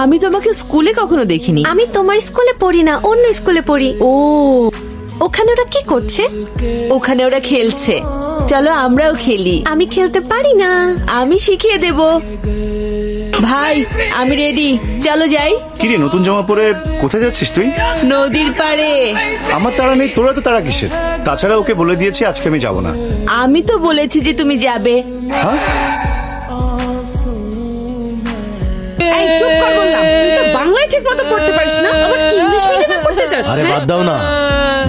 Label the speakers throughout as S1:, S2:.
S1: আমি তোমাকে স্কুলে কখনো দেখিনি।
S2: আমি তোমার স্কুলে পড়ি না, অন্য স্কুলে পড়ি।
S1: ও,
S2: ওখানে ওরা কি করছে?
S1: ওখানে ওরা খেলছে। চলো আমরাও খেলি।
S2: আমি খেলতে পারি না।
S1: আমি শিখিয়ে দেব। ভাই আমি রেডি, চলো যাই।
S3: কিরে নতুন জামা পরে কোথায় যাচ্ছিস তুই?
S1: নদীর পাড়ে।
S3: আমার তাড়া নেই, তোরা তো তাড়া কিসের? তাছাড়া ওকে বলে দিয়েছি আজকে আমি যাব না।
S1: আমি তো বলেছি যে তুমি যাবে।
S3: হ্যাঁ,
S4: এই চুপ কর বললাম। তুই তো বাংলায় ঠিক মতো পড়তে পারিস না, আবার ইংলিশ মিডিয়ামে পড়তে চাস।
S5: আরে বাদ দাও না,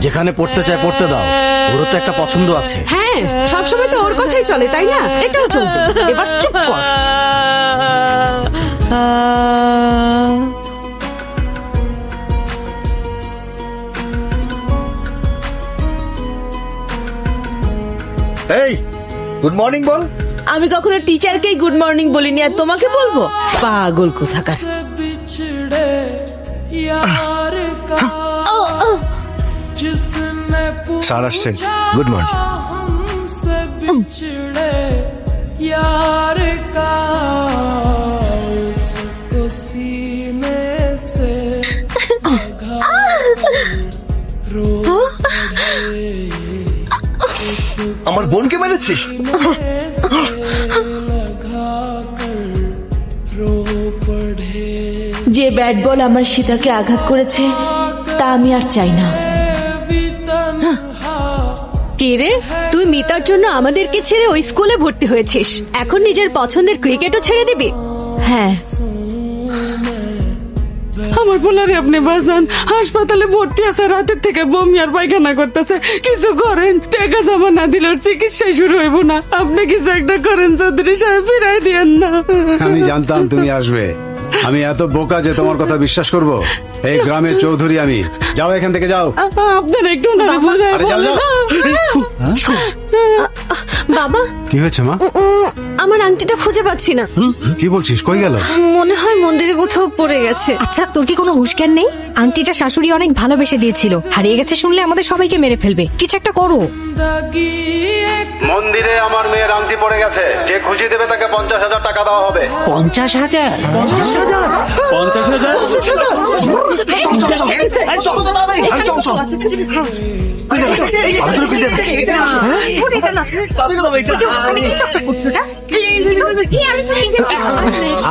S5: যেখানে পড়তে চায় পড়তে দাও। ওরও তো একটা পছন্দ আছে।
S4: হ্যাঁ, সবসময় তো ওর কথাই চলে, তাই না? এটাও চলবে। এবার চুপ কর।
S6: এই গুড মর্নিং বল।
S1: আমি কখনো টিচারকেই গুড মর্নিং বলিনি, আর তোমাকে বলবো? পাগল কোথাকার।
S3: স্যার আসছে।
S5: Good morning.
S6: আমার বোনকে মেরেছিস?
S1: যে ব্যাট বল আমার সীতাকে আঘাত করেছে তা আমি আর চাই না।
S2: কে রে, তুই মিতার জন্য আমাদেরকে ছেড়ে ওই স্কুলে ভর্তি হয়েছিস, এখন নিজের পছন্দের ক্রিকেটও ছেড়ে দিবি?
S1: হ্যাঁ,
S4: আমার পোলারে আপনি বাঁচান। হাসপাতালে ভর্তি আছে, রাতের থেকে বমি আর পায়খানা করতেছে। কিছু করেন, টাকা জমা না দিলে ওর চিকিৎসা শুরু হইব না। আপনি কিছু একটা করেন চৌধুরী সাহেব, ফিরাই দিয়েন না।
S7: আমি জানতাম তুমি আসবে। আমি এত বোকা যে তোমার কথা বিশ্বাস করব? এই গ্রামের চৌধুরী আমি। যাও এখান থেকে যাও।
S4: আপনার একটু না বোঝায়।
S7: আরে যাও, যাও।
S2: বাবা,
S7: কি হয়েছে মা?
S2: আমার আংটিটা খুঁজে পাচ্ছি না।
S7: কি বলছিস, কই গেল?
S2: মনে হয় মন্দিরে কোথাও পড়ে গেছে।
S8: আচ্ছা, তোর কি কোনো হুঁশ জ্ঞান নেই? আংটিটা শাশুড়ি অনেক ভালোবেসে দিয়েছিল, হারিয়ে গেছে শুনলে আমাদের সবাইকে মেরে ফেলবে। কিছু একটা করো।
S7: মন্দিরে আমার মেয়ের আংটি পড়ে গেছে। যে খুঁজে দেবে তাকে 50,000 টাকা দেওয়া হবে।
S5: 50,000?
S3: 50,000?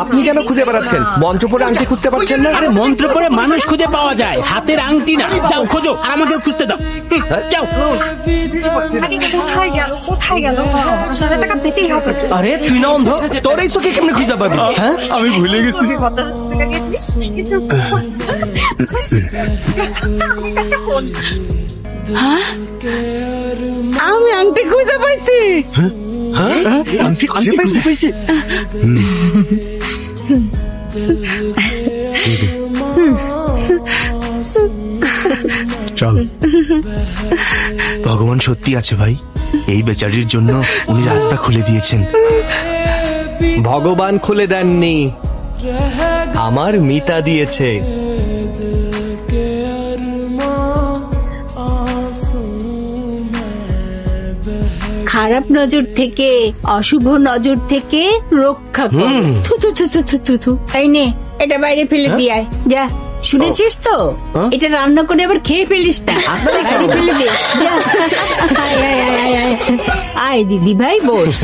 S6: আপনি কেন খুঁজে বেড়াচ্ছেন? মন্ত্র পড়ে আংটি খুঁজতে পারছেন না?
S5: আরে মন্ত্র পড়ে মানুষ খুঁজে পাওয়া যায়, হাতের আংটি না। যাও খোঁজো, আর আমাকে খুঁজতে দাও। যাও।
S8: কোথায় গেল, কোথায় গেল? 50,000 টাকা পেতেই হবে।
S6: আরে তুই না অন্ধ? তোর এই চোখে কেমনে খুঁজে পাবি? হ্যাঁ,
S3: আমি ভুলে গেছি।
S4: আমি আংটি খুঁজে পাইছি।
S6: আংটি খুঁজে পাইছি?
S7: চল।
S9: ভগবান সত্যি আছে ভাই, এই বেচারির জন্য উনি রাস্তা খুলে দিয়েছেন।
S6: ভগবান খুলে দেননি, আমার মিতা দিয়েছে।
S1: খারাপ নজর থেকে, অশুভ নজর থেকে রক্ষা কর। থু থু থু থু থু থু থু। এই নে, এটা বাইরে ফেলে দিয়ে আয়। যা, শুনেছিস তো? এটা রান্না করে আবার খেয়ে ফেলিস না, বাইরে ফেলে দে। যা, আয় আয় আয় আয় আয়। আয় দিদি ভাই, বস।